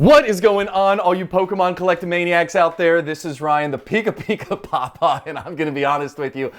What is going on, all you Pokemon collecting maniacs out there? This is Ryan, the PikaPikaPapa, and I'm gonna be honest with you,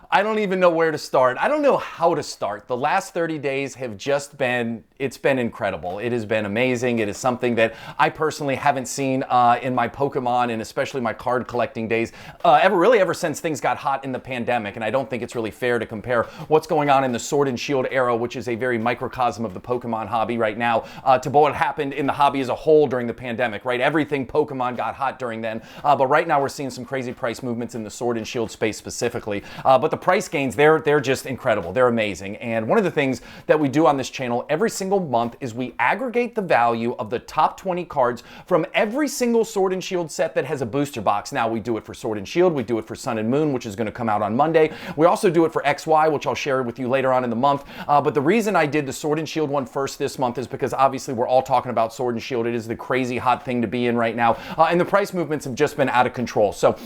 I don't even know where to start. I don't know how to start. The last 30 days have just been, it's been incredible. It has been amazing. It is something that I personally haven't seen in my Pokemon and especially my card collecting days ever since things got hot in the pandemic. And I don't think it's really fair to compare what's going on in the Sword and Shield era, which is a very microcosm of the Pokemon hobby right now, to what happened in the hobby as a whole during the pandemic, right? Everything Pokemon got hot during then. But right now we're seeing some crazy price movements in the Sword and Shield space specifically. But the price gains, they're just incredible. They're amazing. And one of the things that we do on this channel every single month is we aggregate the value of the top 20 cards from every single Sword and Shield set that has a booster box. Now, we do it for Sword and Shield, we do it for Sun and Moon, which is going to come out on Monday. We also do it for XY, which I'll share with you later on in the month. But the reason I did the Sword and Shield one first this month is because obviously we're all talking about Sword and Shield. It is the crazy hot thing to be in right now. And the price movements have just been out of control. So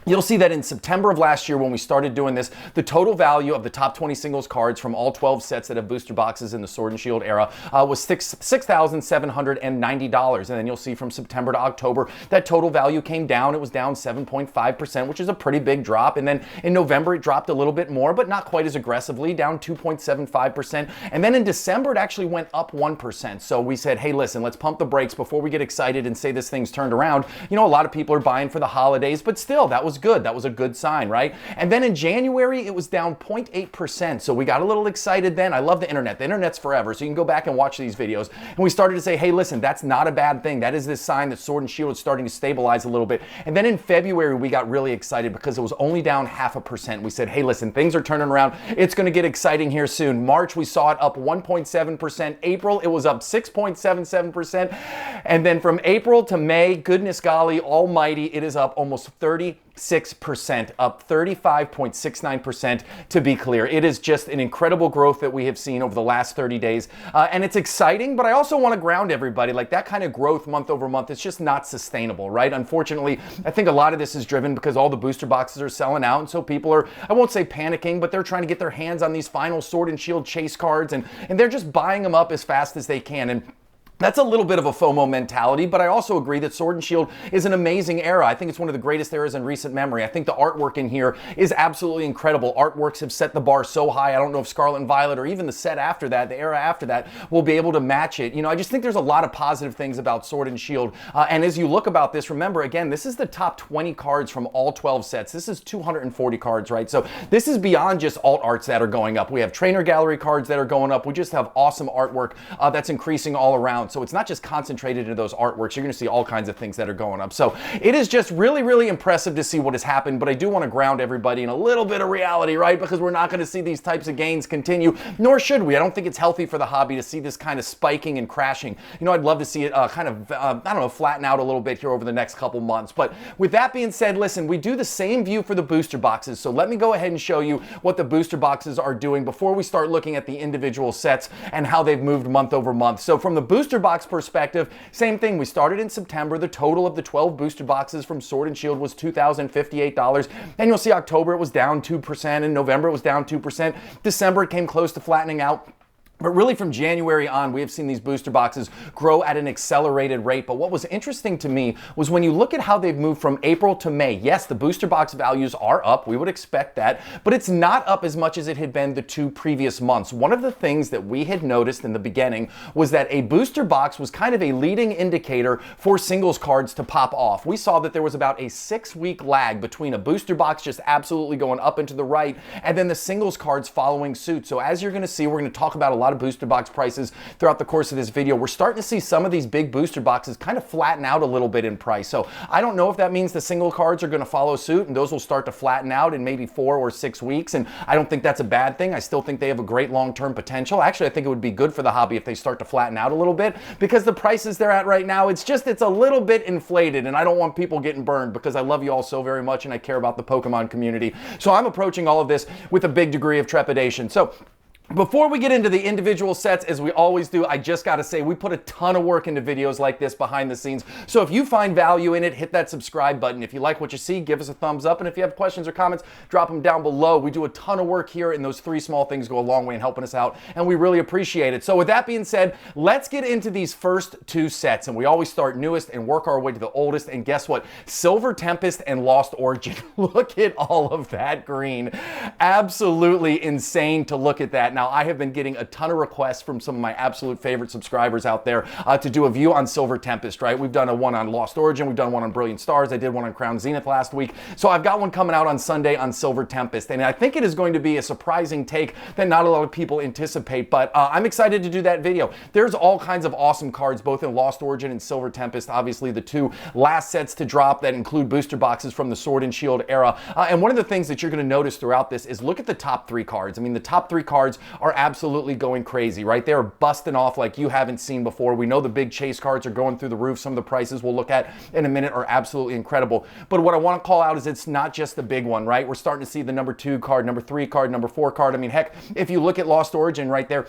you'll see that in September of last year when we started doing this, the total value of the top 20 singles cards from all 12 sets that have booster boxes in the Sword and Shield era was $6,790. And then you'll see from September to October, that total value came down. It was down 7.5%, which is a pretty big drop. And then in November, it dropped a little bit more, but not quite as aggressively, down 2.75%. And then in December, it actually went up 1%. So we said, hey, listen, let's pump the brakes before we get excited and say this thing's turned around. You know, a lot of people are buying for the holidays, but still, that was good. That was a good sign, right? And then in January, it was down 0.8%. So we got a little excited then. I love the internet. The internet's forever. So you can go back and watch these videos. And we started to say, hey, listen, that's not a bad thing. That is this sign that Sword and Shield is starting to stabilize a little bit. And then in February, we got really excited because it was only down 0.5%. We said, hey, listen, things are turning around. It's going to get exciting here soon. March, we saw it up 1.7%. April, it was up 6.77%. And then from April to May, goodness golly almighty, it is up almost 36%, up 35.69% to be clear. It is just an incredible growth that we have seen over the last 30 days. And it's exciting, but I also want to ground everybody. Like that kind of growth month over month, it's just not sustainable, right? Unfortunately, I think a lot of this is driven because all the booster boxes are selling out. And so people are, I won't say panicking, but they're trying to get their hands on these final Sword and Shield chase cards. And they're just buying them up as fast as they can. And that's a little bit of a FOMO mentality, but I also agree that Sword and Shield is an amazing era. I think it's one of the greatest eras in recent memory. I think the artwork in here is absolutely incredible. Artworks have set the bar so high. I don't know if Scarlet and Violet or even the set after that, the era after that, will be able to match it. You know, I just think there's a lot of positive things about Sword and Shield. And as you look about this, remember, again, this is the top 20 cards from all 12 sets. This is 240 cards, right? So this is beyond just alt arts that are going up. We have trainer gallery cards that are going up. We just have awesome artwork that's increasing all around. So it's not just concentrated into those artworks. You're going to see all kinds of things that are going up. So it is just really, really impressive to see what has happened, but I do want to ground everybody in a little bit of reality, right? Because we're not going to see these types of gains continue, nor should we. I don't think it's healthy for the hobby to see this kind of spiking and crashing. You know, I'd love to see it kind of, I don't know, flatten out a little bit here over the next couple months. But with that being said, listen, we do the same view for the booster boxes. So let me go ahead and show you what the booster boxes are doing before we start looking at the individual sets and how they've moved month over month. So from the booster box perspective, same thing. We started in September. The total of the 12 booster boxes from Sword and Shield was $2,058. And you'll see October it was down 2%, and November it was down 2%. December it came close to flattening out. But really from January on, we have seen these booster boxes grow at an accelerated rate. But what was interesting to me was when you look at how they've moved from April to May, yes, the booster box values are up. We would expect that. But it's not up as much as it had been the two previous months. One of the things that we had noticed in the beginning was that a booster box was kind of a leading indicator for singles cards to pop off. We saw that there was about a 6-week lag between a booster box just absolutely going up and to the right and then the singles cards following suit. So as you're going to see, we're going to talk about a lot of booster box prices throughout the course of this video. We're starting to see some of these big booster boxes kind of flatten out a little bit in price. So I don't know if that means the single cards are going to follow suit and those will start to flatten out in maybe 4 or 6 weeks. And I don't think that's a bad thing. I still think they have a great long-term potential. Actually, I think it would be good for the hobby if they start to flatten out a little bit because the prices they're at right now, it's a little bit inflated and I don't want people getting burned because I love you all so very much and I care about the Pokemon community. So I'm approaching all of this with a big degree of trepidation. So Before we get into the individual sets, as we always do, I just gotta say, we put a ton of work into videos like this behind the scenes. So if you find value in it, hit that subscribe button. If you like what you see, give us a thumbs up. And if you have questions or comments, drop them down below. We do a ton of work here, and those 3 small things go a long way in helping us out, and we really appreciate it. So with that being said, let's get into these first 2 sets. And we always start newest and work our way to the oldest. And guess what? Silver Tempest and Lost Origin. Look at all of that green. Absolutely insane to look at that. Now, I have been getting a ton of requests from some of my absolute favorite subscribers out there to do a view on Silver Tempest, right? We've done one on Lost Origin, we've done one on Brilliant Stars, I did one on Crown Zenith last week. So I've got one coming out on Sunday on Silver Tempest, and I think it is going to be a surprising take that not a lot of people anticipate, but I'm excited to do that video. There's all kinds of awesome cards, both in Lost Origin and Silver Tempest, obviously the 2 last sets to drop that include booster boxes from the Sword and Shield era. And one of the things that you're going to notice throughout this is look at the top 3 cards. I mean, the top 3 cards are absolutely going crazy, right? They're busting off like you haven't seen before. We know the big chase cards are going through the roof. Some of the prices we'll look at in a minute are absolutely incredible. But what I want to call out is it's not just the big one, right? We're starting to see the number 2 card, number 3 card, number 4 card. I mean, heck, if you look at Lost Origin right there,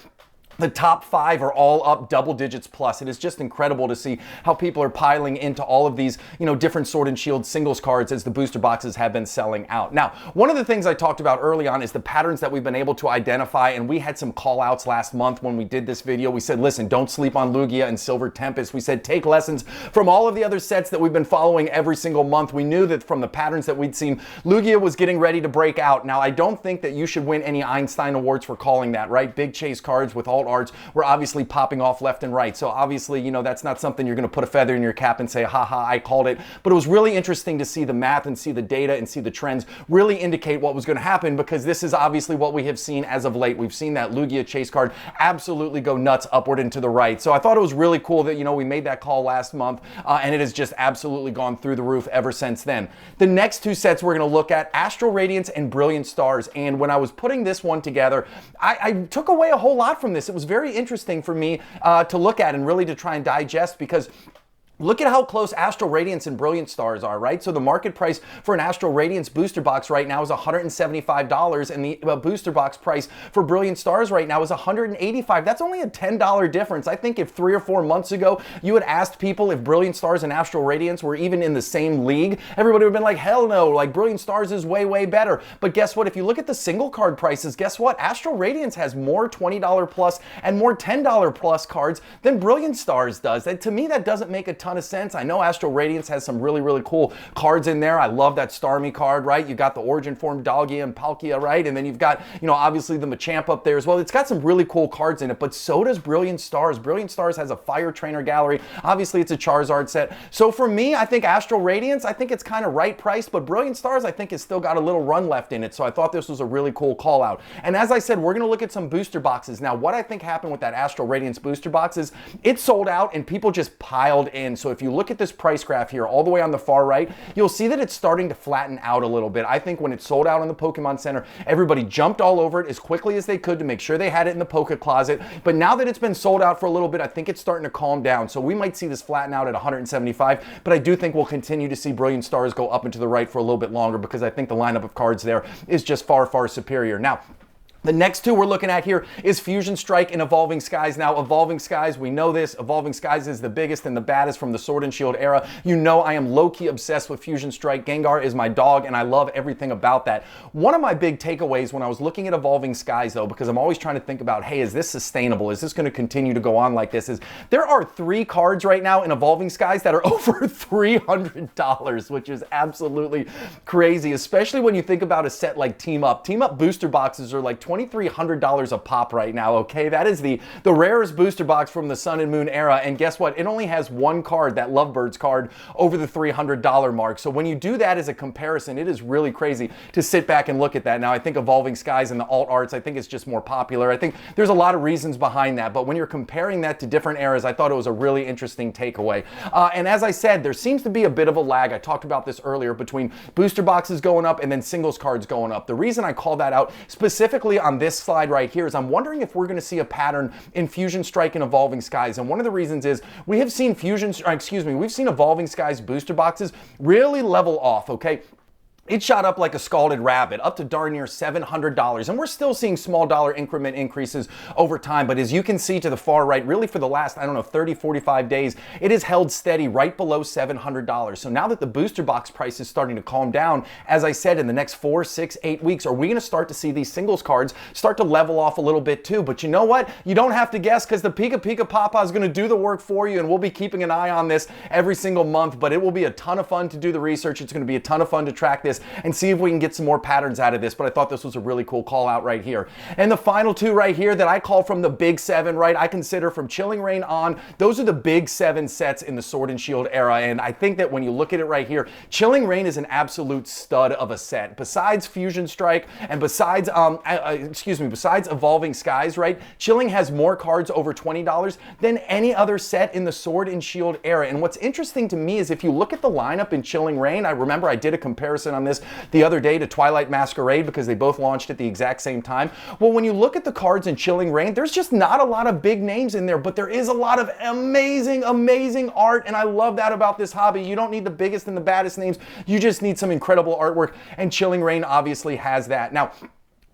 the top 5 are all up double digits plus. It is just incredible to see how people are piling into all of these, different Sword and Shield singles cards as the booster boxes have been selling out. Now, one of the things I talked about early on is the patterns that we've been able to identify, and we had some call outs last month when we did this video. We said, listen, don't sleep on Lugia and Silver Tempest. We said, take lessons from all of the other sets that we've been following every single month. We knew that from the patterns that we'd seen, Lugia was getting ready to break out. Now, I don't think that you should win any Einstein Awards for calling that, right? Big chase cards with alt arts were obviously popping off left and right. So obviously, that's not something you're going to put a feather in your cap and say, haha, I called it. But it was really interesting to see the math and see the data and see the trends really indicate what was going to happen, because this is obviously what we have seen as of late. We've seen that Lugia chase card absolutely go nuts upward and to the right. So I thought it was really cool that, we made that call last month, and it has just absolutely gone through the roof ever since then. The next 2 sets we're going to look at, Astral Radiance and Brilliant Stars. And when I was putting this one together, I took away a whole lot from this. It was very interesting for me to look at and really to try and digest, because look at how close Astral Radiance and Brilliant Stars are, right? So the market price for an Astral Radiance booster box right now is $175, and the booster box price for Brilliant Stars right now is $185. That's only a $10 difference. I think if 3 or 4 months ago you had asked people if Brilliant Stars and Astral Radiance were even in the same league, everybody would have been like, hell no, like Brilliant Stars is way, way better. But guess what? If you look at the single card prices, guess what? Astral Radiance has more $20 plus and more $10 plus cards than Brilliant Stars does. And to me, that doesn't make a ton of sense. I know Astral Radiance has some really, really cool cards in there. I love that Starmie card, right? You got the Origin Form Dalgia and Palkia, right? And then you've got, obviously the Machamp up there as well. It's got some really cool cards in it, but so does Brilliant Stars. Brilliant Stars has a Fire Trainer gallery. Obviously, it's a Charizard set. So for me, I think Astral Radiance, I think it's kind of right priced, but Brilliant Stars, I think, has still got a little run left in it. So I thought this was a really cool call out. And as I said, we're going to look at some booster boxes. Now, what I think happened with that Astral Radiance booster box is it sold out and people just piled in. So if you look at this price graph here all the way on the far right, you'll see that it's starting to flatten out a little bit. I think when it sold out on the Pokemon Center, everybody jumped all over it as quickly as they could to make sure they had it in the Poke Closet. But now that it's been sold out for a little bit, I think it's starting to calm down. So we might see this flatten out at 175, but I do think we'll continue to see Brilliant Stars go up and to the right for a little bit longer, because I think the lineup of cards there is just far, far superior. Now, the next 2 we're looking at here is Fusion Strike and Evolving Skies. Now, Evolving Skies, we know this. Evolving Skies is the biggest and the baddest from the Sword and Shield era. You know I am low-key obsessed with Fusion Strike. Gengar is my dog, and I love everything about that. One of my big takeaways when I was looking at Evolving Skies, though, because I'm always trying to think about, hey, is this sustainable? Is this going to continue to go on like this? Is there are 3 cards right now in Evolving Skies that are over $300, which is absolutely crazy, especially when you think about a set like Team Up. Team Up booster boxes are like $2,300 a pop right now, okay? That is the rarest booster box from the Sun and Moon era, and guess what? It only has 1 card, that Lovebirds card, over the $300 mark. So when you do that as a comparison, it is really crazy to sit back and look at that. Now, I think Evolving Skies and the alt arts, I think it's just more popular. I think there's a lot of reasons behind that, but when you're comparing that to different eras, I thought it was a really interesting takeaway. And as I said, there seems to be a bit of a lag. I talked about this earlier, between booster boxes going up and then singles cards going up. The reason I call that out specifically on this slide right here is I'm wondering if we're going to see a pattern in Fusion Strike and Evolving Skies. And one of the reasons is we have seen we've seen Evolving Skies booster boxes really level off, okay? it shot up like a scalded rabbit, up to darn near $700. And we're still seeing small dollar increment increases over time. But as you can see to the far right, really for the last, I don't know, 30, 45 days, it has held steady right below $700. So now that the booster box price is starting to calm down, as I said, in the next 4, 6, 8 weeks, are we going to start to see these singles cards start to level off a little bit too? But you know what? You don't have to guess, because the PikaPikaPapa is going to do the work for you, and we'll be keeping an eye on this every single month. But it will be a ton of fun to do the research. It's going to be a ton of fun to track this and see if we can get some more patterns out of this. But I thought this was a really cool call out right here. And the final two right here that I call from the big seven, right, I consider from Chilling Reign on, those are the big seven sets in the Sword and Shield era. And I think that when you look at it right here, Chilling Reign is an absolute stud of a set. Besides Fusion Strike and besides besides Evolving Skies, right, Chilling has more cards over $20 than any other set in the Sword and Shield era. And what's interesting to me is if you look at the lineup in Chilling Reign, I remember I did a comparison on this the other day to Twilight Masquerade because they both launched at the exact same time. Well, when you look at the cards in Chilling Reign, there's just not a lot of big names in there, but there is a lot of amazing, amazing art, and I love that about this hobby. You don't need the biggest and the baddest names, you just need some incredible artwork, and Chilling Reign obviously has that. Now,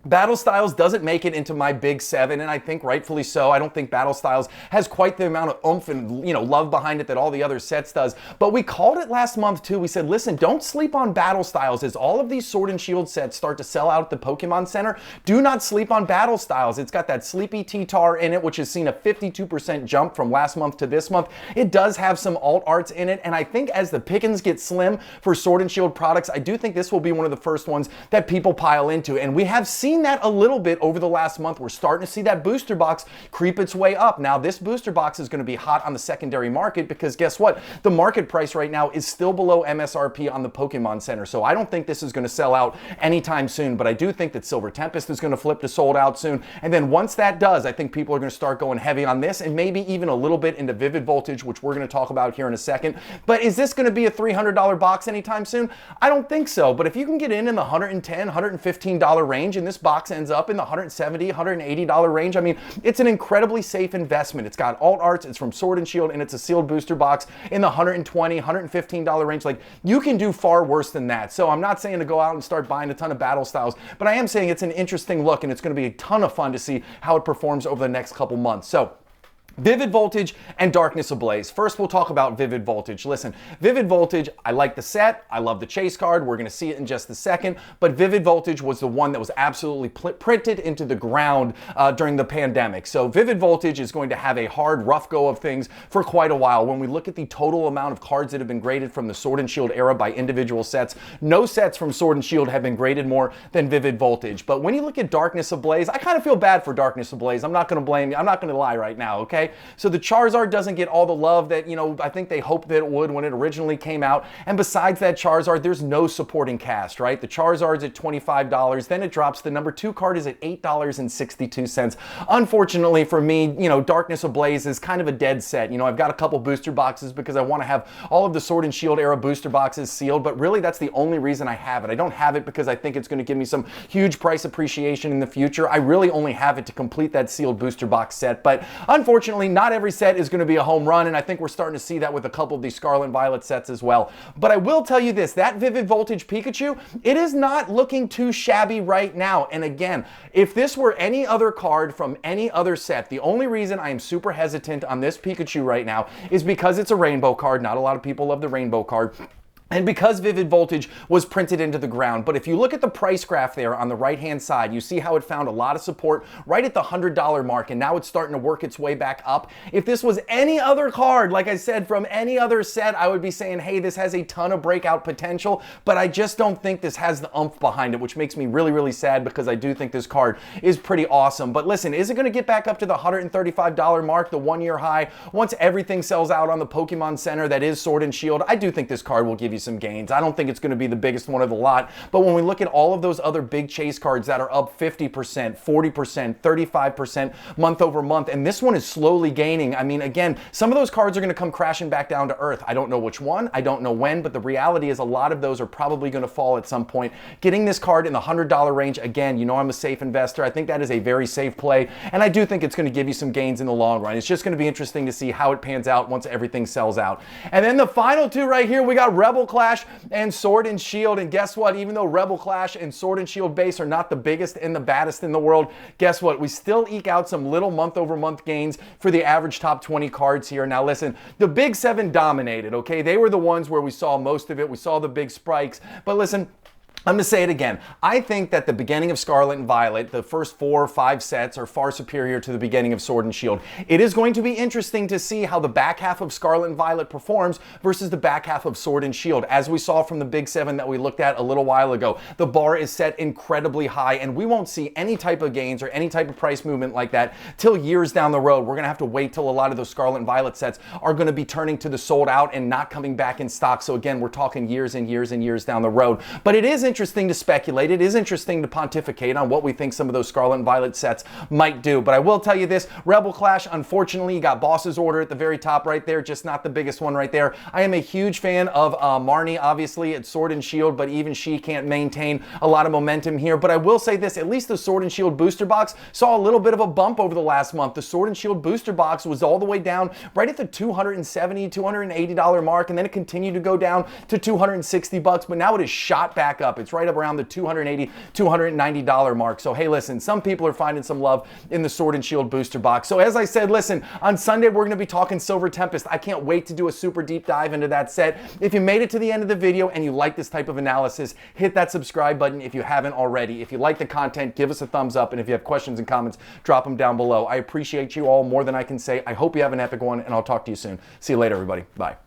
Battle Styles doesn't make it into my big seven, and I think rightfully so. I don't think Battle Styles has quite the amount of oomph and, you know, love behind it that all the other sets does. But we called it last month too. We said, listen, don't sleep on Battle Styles. As all of these Sword and Shield sets start to sell out at the Pokemon Center, do not sleep on Battle Styles. It's got that Sleepy T-Tar in it, which has seen a 52% jump from last month to this month. It does have some alt arts in it, and I think as the pickings get slim for Sword and Shield products, I do think this will be one of the first ones that people pile into. And we have seen that a little bit over the last month. We're starting to see that booster box creep its way up. Now, this booster box is going to be hot on the secondary market because guess what? The market price right now is still below MSRP on the Pokemon Center. So I don't think this is going to sell out anytime soon, but I do think that Silver Tempest is going to flip to sold out soon. And then once that does, I think people are going to start going heavy on this and maybe even a little bit into Vivid Voltage, which we're going to talk about here in a second. But is this going to be a $300 box anytime soon? I don't think so. But if you can get in the $110, $115 range and this box ends up in the $170, $180 range, I mean, it's an incredibly safe investment. It's got alt arts, it's from Sword and Shield, and it's a sealed booster box in the $120, $115 range. Like, you can do far worse than that. So I'm not saying to go out and start buying a ton of Battle Styles, but I am saying it's an interesting look, and it's going to be a ton of fun to see how it performs over the next couple months. So Vivid Voltage and Darkness Ablaze. First, we'll talk about Vivid Voltage. Listen, Vivid Voltage, I like the set. I love the chase card. We're going to see it in just a second. But Vivid Voltage was the one that was absolutely printed into the ground during the pandemic. So Vivid Voltage is going to have a hard, rough go of things for quite a while. When we look at the total amount of cards that have been graded from the Sword and Shield era by individual sets, no sets from Sword and Shield have been graded more than Vivid Voltage. But when you look at Darkness Ablaze, I kind of feel bad for Darkness Ablaze. I'm not going to blame you. I'm not going to lie right now, okay? So the Charizard doesn't get all the love that, you know, I think they hoped that it would when it originally came out. And besides that Charizard, there's no supporting cast, right? The Charizard's at $25, then it drops. The number 2 card is at $8.62. Unfortunately for me, you know, Darkness Ablaze is kind of a dead set. You know, I've got a couple booster boxes because I want to have all of the Sword and Shield era booster boxes sealed, but really that's the only reason I have it. I don't have it because I think it's going to give me some huge price appreciation in the future. I really only have it to complete that sealed booster box set, but unfortunately, not every set is going to be a home run, and I think we're starting to see that with a couple of these Scarlet and Violet sets as well. But I will tell you this, that Vivid Voltage Pikachu, it is not looking too shabby right now. And again, if this were any other card from any other set, the only reason I am super hesitant on this Pikachu right now is because it's a rainbow card. Not a lot of people love the rainbow card. And because Vivid Voltage was printed into the ground. But if you look at the price graph there on the right-hand side, you see how it found a lot of support right at the $100 mark, and now it's starting to work its way back up. If this was any other card, like I said, from any other set, I would be saying, hey, this has a ton of breakout potential, but I just don't think this has the oomph behind it, which makes me really, really sad because I do think this card is pretty awesome. But listen, is it going to get back up to the $135 mark, the one-year high, once everything sells out on the Pokemon Center that is Sword and Shield? I do think this card will give you some gains. I don't think it's going to be the biggest one of the lot, but when we look at all of those other big chase cards that are up 50%, 40%, 35% month over month, and this one is slowly gaining, I mean, again, some of those cards are going to come crashing back down to earth. I don't know which one, I don't know when, but the reality is a lot of those are probably going to fall at some point. Getting this card in the $100 range, again, you know I'm a safe investor. I think that is a very safe play, and I do think it's going to give you some gains in the long run. It's just going to be interesting to see how it pans out once everything sells out. And then the final two right here, we got Rebel Rebel Clash and Sword and Shield. And guess what? Even though Rebel Clash and Sword and Shield base are not the biggest and the baddest in the world, guess what? We still eke out some little month-over-month gains for the average top 20 cards here. Now listen, the Big 7 dominated, okay? They were the ones where we saw most of it. We saw the big spikes. But listen, I'm going to say it again. I think that the beginning of Scarlet and Violet, the first 4 or 5 sets, are far superior to the beginning of Sword and Shield. It is going to be interesting to see how the back half of Scarlet and Violet performs versus the back half of Sword and Shield. As we saw from the Big 7 that we looked at a little while ago, the bar is set incredibly high, and we won't see any type of gains or any type of price movement like that till years down the road. We're going to have to wait till a lot of those Scarlet and Violet sets are going to be turning to the sold out and not coming back in stock. So again, we're talking years and years and years down the road. But it is interesting to speculate. It is interesting to pontificate on what we think some of those Scarlet and Violet sets might do. But I will tell you this, Rebel Clash, unfortunately, you got Boss's Order at the very top right there, just not the biggest one right there. I am a huge fan of Marnie, obviously, at Sword and Shield, but even she can't maintain a lot of momentum here. But I will say this, at least the Sword and Shield booster box saw a little bit of a bump over the last month. The Sword and Shield booster box was all the way down right at the $270, $280 mark, and then it continued to go down to $260, but now it is shot back up. It's right up around the $280, $290 mark. So hey, listen, some people are finding some love in the Sword and Shield booster box. So as I said, listen, on Sunday we're going to be talking Silver Tempest. I can't wait to do a super deep dive into that set. If you made it to the end of the video and you like this type of analysis, hit that subscribe button if you haven't already. If you like the content, give us a thumbs up, and if you have questions and comments, drop them down below. I appreciate you all more than I can say. I hope you have an epic one, and I'll talk to you soon. See you later, everybody. Bye.